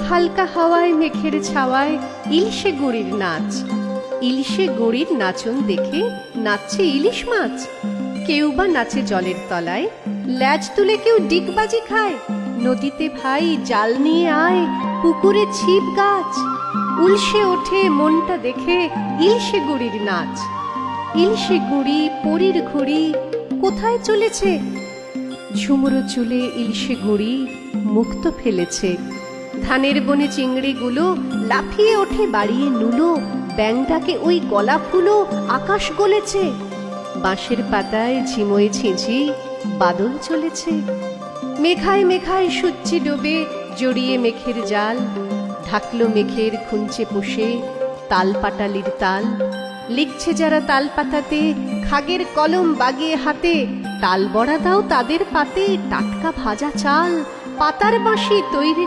হালকা হাওয়ায় মেঘের ছাওয়ায় ইলিশে গুড়ির নাচ। ইলিশে গুড়ির নাচন দেখে নাচছে ইলিশ মাছ। কেউ বা নাচে জলের তলায়, ল্যাজ তুলে কেউ ডিগবাজি খায়। নদীতে ভাই জাল নিয়ে আয়, পুকুরে ছিপ গাছ। উলসে ওঠে মনটা দেখে ইলিশে গুড়ির নাচ। ইলিশে গুড়ি পরীর ঘুড়ি কোথায় চলেছে? ঝুমুরো চুলে ইলিশে গুড়ি মুক্ত ফেলেছে। ধানের বনে চিংড়িগুলো লাফিয়ে ওঠে বাড়িয়ে নুলো। ব্যাংটাকে ওই গলা ফুলো আকাশ গলেছে। বাঁশের পাতায় ঝিময়ে ছিঁঝি বাদল চলেছে। মেঘায় মেঘায় সূর্যি ডোবে জড়িয়ে মেঘের জাল। ঢাকলো মেঘের খুঞ্চে পোষে তাল পাটালির তাল। লিখছে যারা তাল পাতাতে খাগের কলম বাগিয়ে হাতে। তাল বড়া দাও তাদের পাতে টাটকা ভাজা চাল, পাতার বাঁশি তৈরি